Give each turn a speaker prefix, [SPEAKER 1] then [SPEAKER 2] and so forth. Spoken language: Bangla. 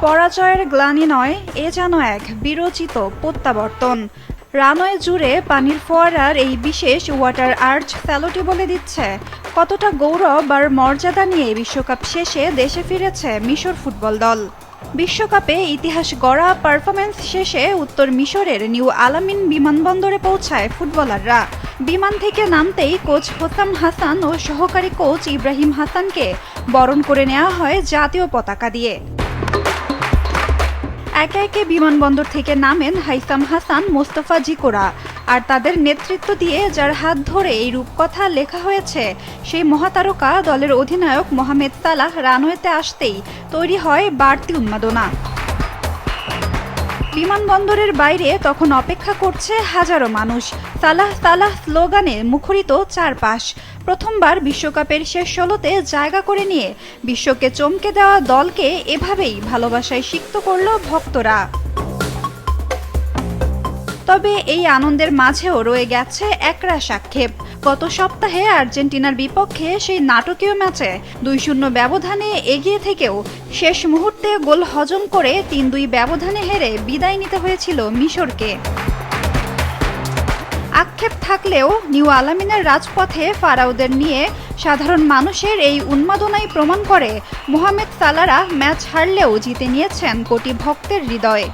[SPEAKER 1] পরাজয়ের গ্লানি নয়, এ যেন এক বিরচিত প্রত্যাবর্তন। রানওয়ে জুড়ে পানির ফোয়ারার এই বিশেষ ওয়াটার আর্চ স্যালুটই বলে দিচ্ছে কতটা গৌরব আর মর্যাদা নিয়ে বিশ্বকাপ শেষে দেশে ফিরেছে মিশর ফুটবল দল। বিশ্বকাপে ইতিহাস গড়া পারফরম্যান্স শেষে উত্তর মিশরের নিউ আলামিন বিমানবন্দরে পৌঁছায় ফুটবলাররা। বিমান থেকে নামতেই কোচ হোসাম হাসান ও সহকারী কোচ ইব্রাহিম হাসানকে বরণ করে নেওয়া হয় জাতীয় পতাকা দিয়ে। একে একে বিমানবন্দর থেকে নামেন হাইসাম হাসান, মোস্তফা জিকোরা। আর তাদের নেতৃত্ব দিয়ে যার হাত ধরে এই রূপকথা লেখা হয়েছে, সেই মহাতারকা দলের অধিনায়ক মোহামেদ সালাহ রানওয়েতে আসতেই তৈরি হয় বাড়তি উন্মাদনা। বিমানবন্দরের বাইরে তখন অপেক্ষা করছে হাজারো মানুষ। সালাহ সালাহ স্লোগানে মুখরিত চারপাশ। প্রথমবার বিশ্বকাপের শেষ ১৬তে জায়গা করে নিয়ে বিশ্বকে চমকে দেওয়া দলকে এভাবেই ভালোবাসায় সিক্ত করল ভক্তরা। তবে এই আনন্দের মাঝেও রয়ে গেছে একরাশ আক্ষেপ। গত সপ্তাহে আর্জেন্টিনার বিপক্ষে সেই নাটকীয় ম্যাচে ২-০ ব্যবধানে এগিয়ে থেকেও শেষ মুহূর্তে গোল হজম করে ৩-২ ব্যবধানে হেরে বিদায় নিতে হয়েছিল মিশরকে। আক্ষেপ থাকলেও নিউ আলামিনের রাজপথে ফারাওদের নিয়ে সাধারণ মানুষের এই উন্মাদনাই প্রমাণ করে মোহামেদ সালাহরা ম্যাচ হারলেও জিতে নিয়েছেন কোটি ভক্তের হৃদয়ে।